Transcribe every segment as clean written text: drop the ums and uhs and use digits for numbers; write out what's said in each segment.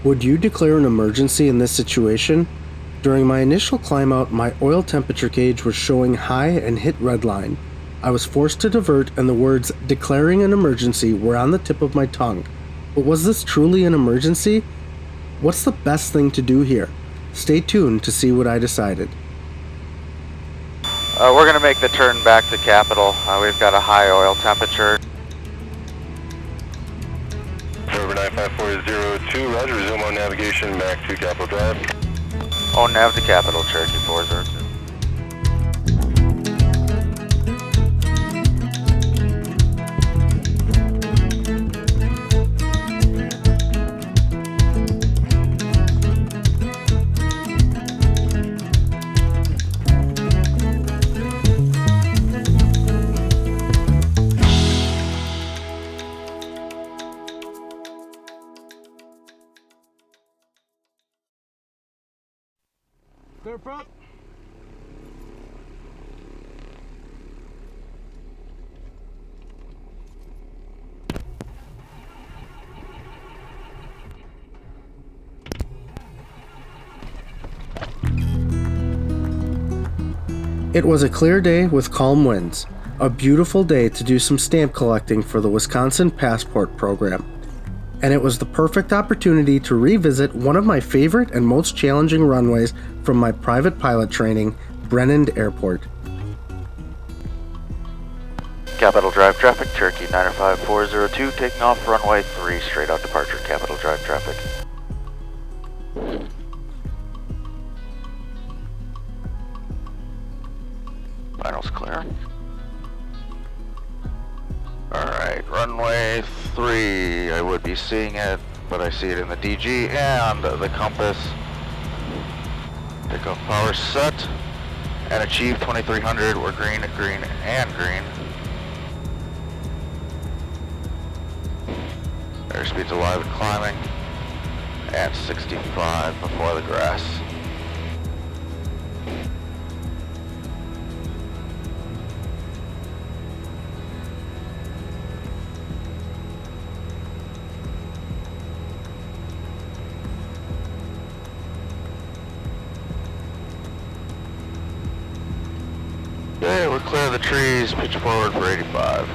Would you declare an emergency in this situation? During my initial climb out, my oil temperature gauge was showing high and hit redline. I was forced to divert and the words "declaring an emergency" were on the tip of my tongue. But was this truly an emergency? What's the best thing to do here? Stay tuned to see what I decided. We're going to make the turn back to Capital. We've got a high oil temperature. Over 95402, roger, resume on navigation back to Capital Drive. On nav to Capital, Cherokee 402. Clear prop. It was a clear day with calm winds. A beautiful day to do some stamp collecting for the Wisconsin Passport Program. And it was the perfect opportunity to revisit one of my favorite and most challenging runways from my private pilot training, Brennan Airport. Capital Drive traffic, Cherokee 95402, taking off runway 3, straight out departure, Capital Drive traffic. Finals clear. Alright, runway 3, I would be seeing it, but I see it in the DG and the compass. Takeoff power set, and achieve 2300, we're green, green, and green. Airspeed's alive and climbing, and 65 before the grass. Okay, we're clear of the trees, pitch forward for 85.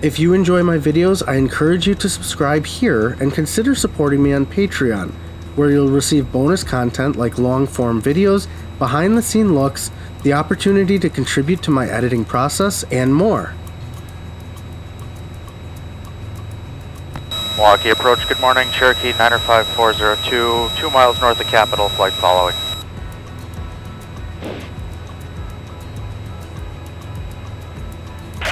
If you enjoy my videos, I encourage you to subscribe here and consider supporting me on Patreon, where you'll receive bonus content like long-form videos, behind-the-scene looks, the opportunity to contribute to my editing process, and more. Milwaukee approach, good morning, Cherokee 95402, 2 miles north of Capital, flight following.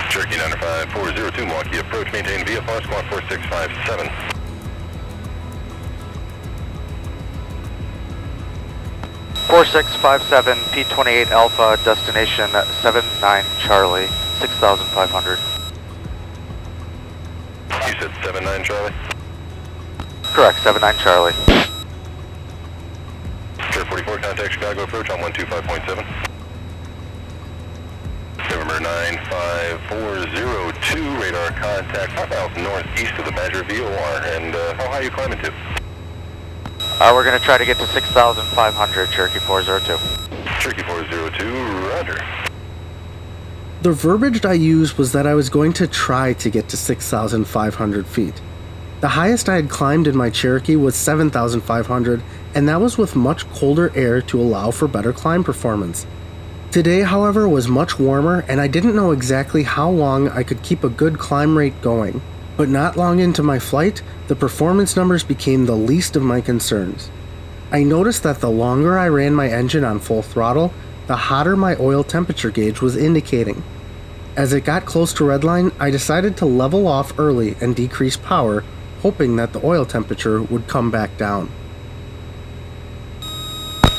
Cherokee 95402, Milwaukee approach, maintain VFR squawk 4657. (4657) P28 Alpha, destination 79 Charlie, 6,500. You said 79 Charlie? Correct, 79 Charlie. Sure, 44, contact Chicago approach on 125.7. November 95402, radar contact 5 miles northeast of the Badger VOR, and how high are you climbing to? We're going to try to get to 6,500, Cherokee 402. Cherokee 402, roger. The verbiage I used was that I was going to try to get to 6,500 feet. The highest I had climbed in my Cherokee was 7,500, and that was with much colder air to allow for better climb performance. Today, however, was much warmer, and I didn't know exactly how long I could keep a good climb rate going. But not long into my flight, the performance numbers became the least of my concerns. I noticed that the longer I ran my engine on full throttle, the hotter my oil temperature gauge was indicating. As it got close to redline, I decided to level off early and decrease power, hoping that the oil temperature would come back down.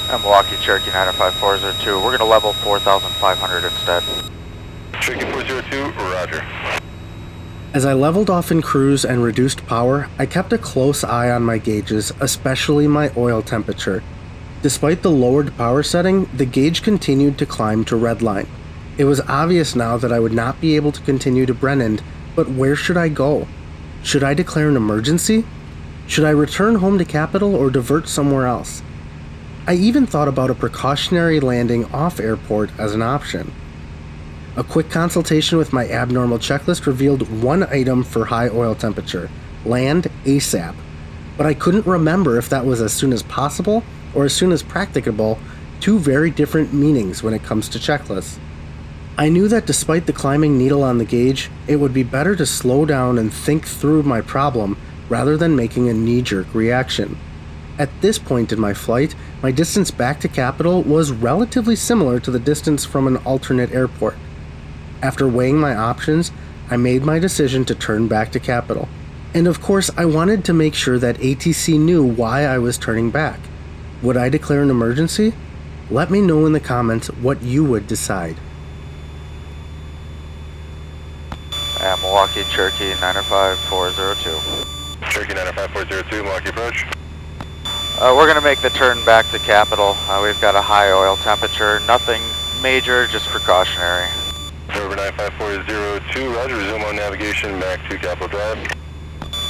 Milwaukee, Cherokee 95402, we're going to level 4,500 instead. Cherokee 402, roger. As I leveled off in cruise and reduced power, I kept a close eye on my gauges, especially my oil temperature. Despite the lowered power setting, the gauge continued to climb to redline. It was obvious now that I would not be able to continue to Brennan, but where should I go? Should I declare an emergency? Should I return home to Capital or divert somewhere else? I even thought about a precautionary landing off airport as an option. A quick consultation with my abnormal checklist revealed one item for high oil temperature: land ASAP. But I couldn't remember if that was as soon as possible or as soon as practicable, two very different meanings when it comes to checklists. I knew that despite the climbing needle on the gauge, it would be better to slow down and think through my problem rather than making a knee-jerk reaction. At this point in my flight, my distance back to Capital was relatively similar to the distance from an alternate airport. After weighing my options, I made my decision to turn back to Capital. And of course, I wanted to make sure that ATC knew why I was turning back. Would I declare an emergency? Let me know in the comments what you would decide. Milwaukee, Cherokee 95402. Cherokee 95402, Milwaukee approach. We're going to make the turn back to Capital. We've got a high oil temperature, nothing major, just precautionary. Over 95402, roger, resume on navigation back to Capital Drive.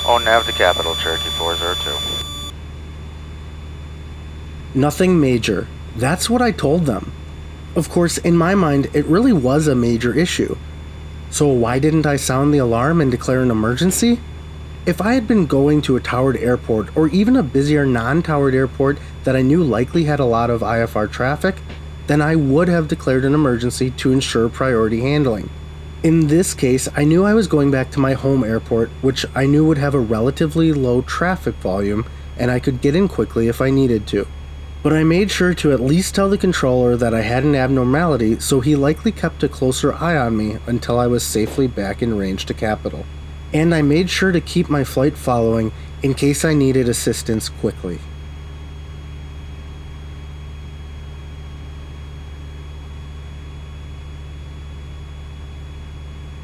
On nav to Capital, Cherokee 402. Nothing major. That's what I told them. Of course, in my mind, it really was a major issue. So why didn't I sound the alarm and declare an emergency? If I had been going to a towered airport or even a busier non-towered airport that I knew likely had a lot of IFR traffic, then I would have declared an emergency to ensure priority handling. In this case, I knew I was going back to my home airport, which I knew would have a relatively low traffic volume and I could get in quickly if I needed to. But I made sure to at least tell the controller that I had an abnormality, so he likely kept a closer eye on me until I was safely back in range to Capital. And I made sure to keep my flight following in case I needed assistance quickly.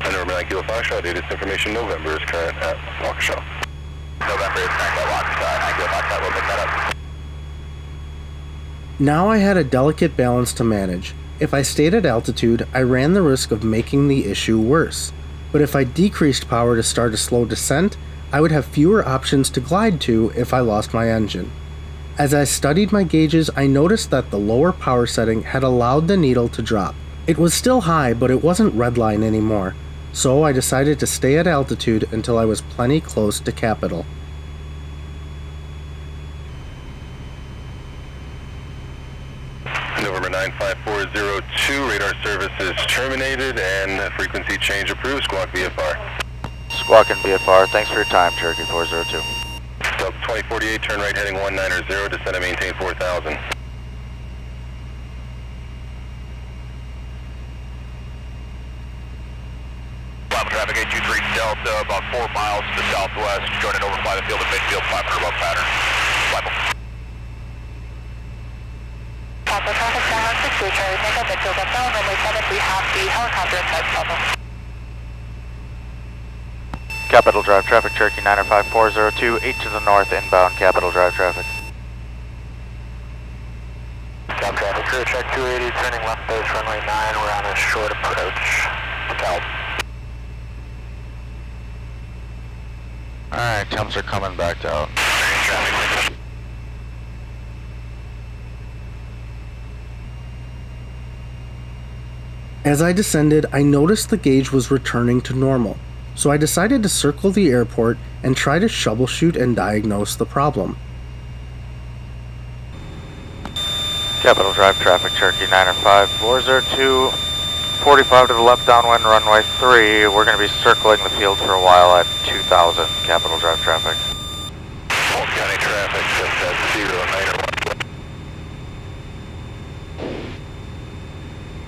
November 9 Kilo Foxtrot, latest information, November is current at Waukesha. November is current at Waukesha. 9 Kilo Foxtrot, we'll pick that up. Now I had a delicate balance to manage. If I stayed at altitude, I ran the risk of making the issue worse. But if I decreased power to start a slow descent, I would have fewer options to glide to if I lost my engine. As I studied my gauges, I noticed that the lower power setting had allowed the needle to drop. It was still high, but it wasn't redline anymore, so I decided to stay at altitude until I was plenty close to Capital. November 95402, radar service is terminated and frequency change approved, squawk VFR. Squawk and VFR, thanks for your time, Cherokee 402. Delta 2048, turn right heading 190, descend and maintain 4000. Bible traffic 823 Delta, about 4 miles to the southwest, joining over by the field of midfield, 500 above pattern. Bible. Papa traffic 762, Charlie Tango, midfield of Bell, runway 7, we have the helicopter inside problem. Capital Drive traffic, Cherokee 95402, 8 to the north, inbound Capital Drive traffic. South traffic, crew check 280, turning left base, runway 9, we're on a short approach. South. Alright, temps are coming back out. Traffic. As I descended, I noticed the gauge was returning to normal, so I decided to circle the airport and try to troubleshoot and diagnose the problem. Capital Drive traffic, Cherokee 95402, 45 to the left downwind, runway 3. We're going to be circling the field for a while at 2000, Capital Drive traffic. Fulton County traffic, just at 09.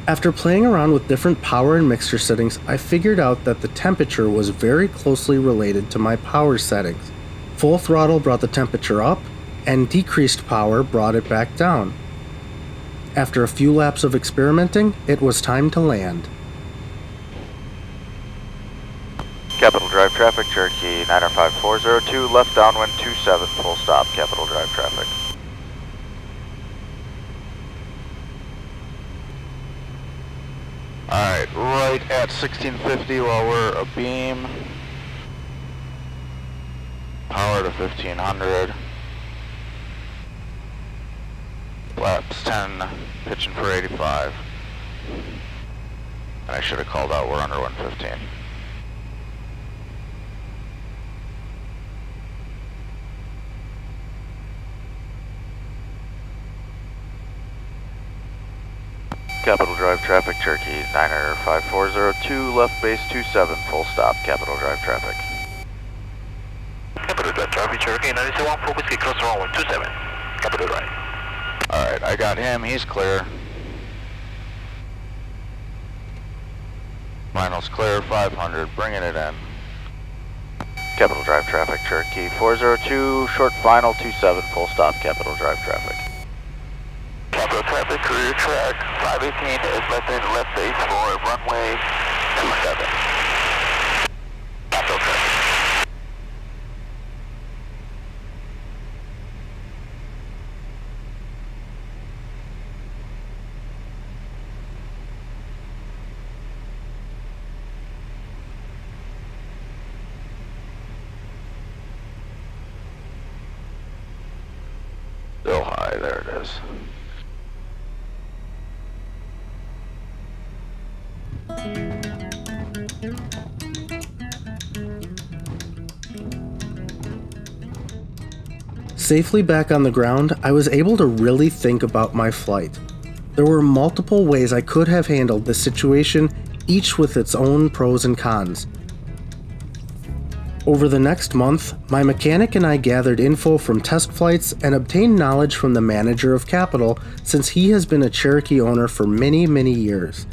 After playing around with different power and mixture settings, I figured out that the temperature was very closely related to my power settings. Full throttle brought the temperature up, and decreased power brought it back down. After a few laps of experimenting, it was time to land. Capital Drive traffic, Cherokee 95402, left downwind 27, full stop, Capital Drive traffic. Alright, right at 1650 while we're abeam. Power to 1500. Flaps 10, pitching for 85. And I should have called out, we're under 115. Capital Drive traffic, Cherokee 95402, left base 27, full stop, Capital Drive traffic. Capital Drive traffic, Cherokee 901, full whiskey, cross runway 27, Capital Drive. Alright, I got him, he's clear. Final's clear, 500, bringing it in. Capital Drive traffic, Cherokee 402, short final 27, full stop, Capital Drive traffic. Capital traffic, career track 518 is left in left base for runway 27. Capital traffic. Still high, there it is. Safely back on the ground, I was able to really think about my flight. There were multiple ways I could have handled this situation, each with its own pros and cons. Over the next month, my mechanic and I gathered info from test flights and obtained knowledge from the manager of Capital, since he has been a Cherokee owner for many, many years.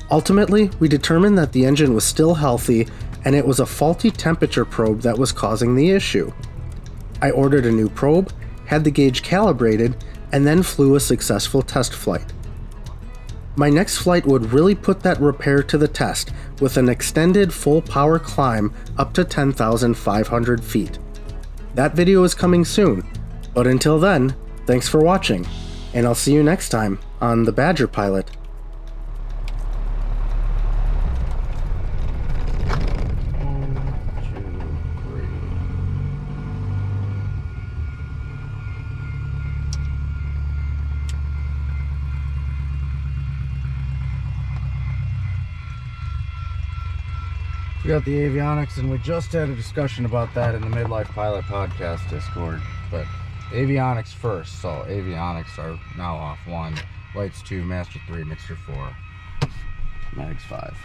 Ultimately, we determined that the engine was still healthy and it was a faulty temperature probe that was causing the issue. I ordered a new probe, had the gauge calibrated, and then flew a successful test flight. My next flight would really put that repair to the test with an extended full power climb up to 10,500 feet. That video is coming soon, but until then, thanks for watching, and I'll see you next time on The Badger Pilot. We got the avionics, and we just had a discussion about that in the Midlife Pilot Podcast Discord. But avionics first, so avionics are now off 1, lights 2, master 3, mixer 4, mags 5.